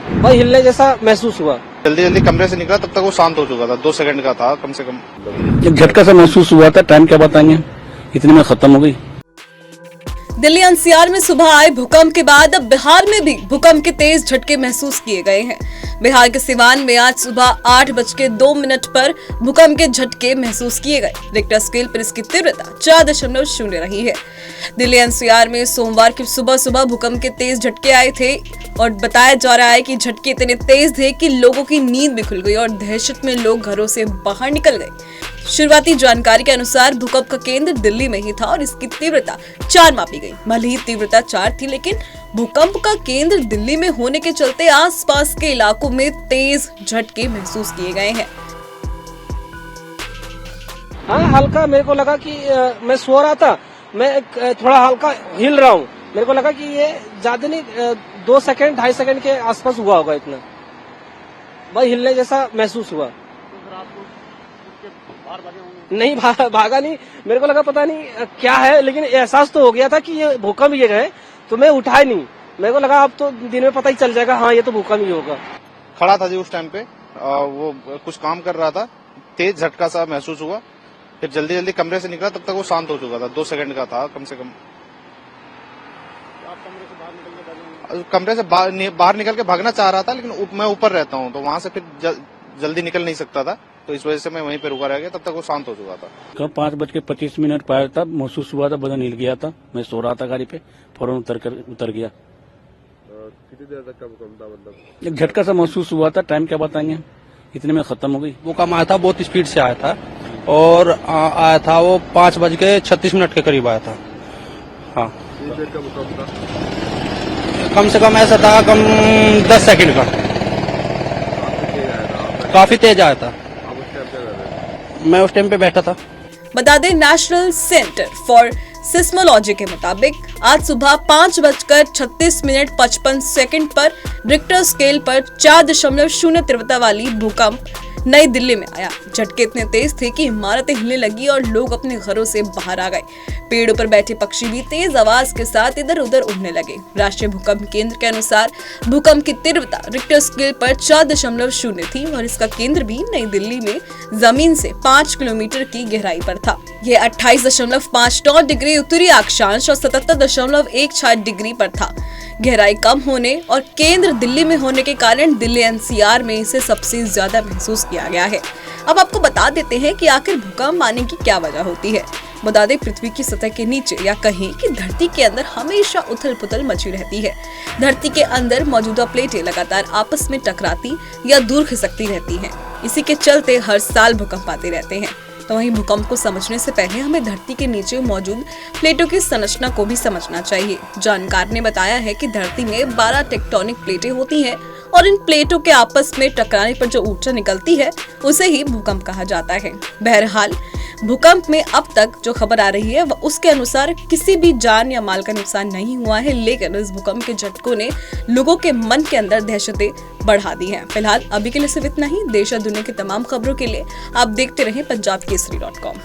भाई हिलने जैसा महसूस हुआ। जल्दी जल्दी कमरे से निकला तब तक वो शांत हो चुका था, 2 सेकंड का था कम से कम। एक झटका सा महसूस हुआ था, टाइम क्या बताएंगे, इतने में खत्म हो गई। दिल्ली एनसीआर में सुबह आए भूकंप के बाद अब बिहार में भी भूकंप के तेज झटके महसूस किए गए हैं। बिहार के सिवान में आज सुबह 8:02 पर भूकंप के झटके महसूस किए गए। रिक्टर स्केल पर इसकी तीव्रता 4.0 रही है। दिल्ली एनसीआर में सोमवार की सुबह सुबह भूकंप के तेज झटके आए थे और बताया जा रहा है कि झटके इतने तेज थे कि लोगों की नींद भी खुल गई और दहशत में लोग घरों से बाहर निकल गए। शुरुआती जानकारी के अनुसार भूकंप का केंद्र दिल्ली में ही था और इसकी तीव्रता 4 मापी गई। भले ही तीव्रता 4 थी, लेकिन भूकंप का केंद्र दिल्ली में होने के चलते आसपास के इलाकों में तेज झटके महसूस किए गए हैं। हाँ, हल्का मेरे को लगा कि मैं सो रहा था, मैं थोड़ा हल्का हिल रहा हूँ। मेरे को लगा कि ये ज्यादा नहीं 2 सेकंड 2.5 सेकंड के आसपास हुआ होगा इतना। भाई हिलने जैसा महसूस हुआ। नहीं भागा नहीं, मेरे को लगा पता नहीं क्या है, लेकिन एहसास तो हो गया था कि ये भूकंप ये है, तो मैं उठा ही नहीं। मेरे को लगा अब तो दिन में पता ही चल जाएगा, हाँ ये तो भूकंप ही होगा। खड़ा था जी उस टाइम पे, वो कुछ काम कर रहा था, तेज झटका सा महसूस हुआ, फिर जल्दी जल्दी कमरे से निकला तब तक वो शांत हो चुका था, 2 सेकंड का था कम से कम। कमरे से बाहर निकल के भागना चाह रहा था, लेकिन मैं ऊपर रहता हूँ तो वहां से फिर जल्दी निकल नहीं सकता था, तो इस वजह से मैं वहीं पे रुका रह गया, तब तक वो शांत हो चुका था। कब 5:25 पर तब महसूस हुआ था, बदन हिल गया था। मैं सो रहा था गाड़ी पे, फौरन उतर गया। कितनी देर तक का भूकंप था? मतलब एक झटका सा महसूस हुआ था, टाइम क्या बताएंगे, इतने में खत्म हो गई। भूकंप आया था, बहुत स्पीड से आया था और आया था वो 5:36 के करीब आया था। हाँ, कितनी देर का भूकंप था? कम से कम ऐसा था 10 सेकंड का। काफी तेज आया था। आप उस टाइम पे कर रहे थे? मैं उस टाइम पे बैठा था। बता दें, नेशनल सेंटर फॉर सिस्मोलॉजी के मुताबिक आज सुबह 5:36:55 पर रिक्टर स्केल पर 4.0 तीव्रता वाली भूकंप नई दिल्ली में आया। झटके इतने तेज थे कि इमारतें हिलने लगी और लोग अपने घरों से बाहर आ गए। पेड़ों पर बैठे पक्षी भी तेज आवाज के साथ इधर उधर उड़ने लगे। राष्ट्रीय भूकंप केंद्र के अनुसार भूकंप की तीव्रता रिक्टर स्केल पर 4.0 थी और इसका केंद्र भी नई दिल्ली में जमीन से 5 किलोमीटर की गहराई पर था। यह 28.59 डिग्री उत्तरी अक्षांश और 77.16 डिग्री पर था। गहराई कम होने और केंद्र दिल्ली में होने के कारण दिल्ली एनसीआर में इसे सबसे ज्यादा महसूस किया गया है। अब आपको बता देते हैं कि आखिर भूकंप आने की क्या वजह होती है। बता दें, पृथ्वी की सतह के नीचे या कहें कि धरती के अंदर हमेशा उथल पुथल मची रहती है। धरती के अंदर मौजूदा प्लेटें लगातार आपस में टकराती या दूर खिसकती रहती हैं। इसी के चलते हर साल भूकंप आते रहते हैं। तो वहीं भूकंप को समझने से पहले हमें धरती के नीचे मौजूद प्लेटों की संरचना को भी समझना चाहिए। जानकार ने बताया है कि धरती में 12 टेक्टोनिक प्लेटें होती हैं और इन प्लेटों के आपस में टकराने पर जो ऊर्जा निकलती है उसे ही भूकंप कहा जाता है। बहरहाल, भूकंप में अब तक जो खबर आ रही है उसके अनुसार किसी भी जान या माल का नुकसान नहीं हुआ है, लेकिन इस भूकंप के झटकों ने लोगों के मन के अंदर दहशतें बढ़ा दी हैं। फिलहाल अभी के लिए सिर्फ इतना ही। देश और दुनिया की तमाम खबरों के लिए आप देखते रहें पंजाब केसरी.com।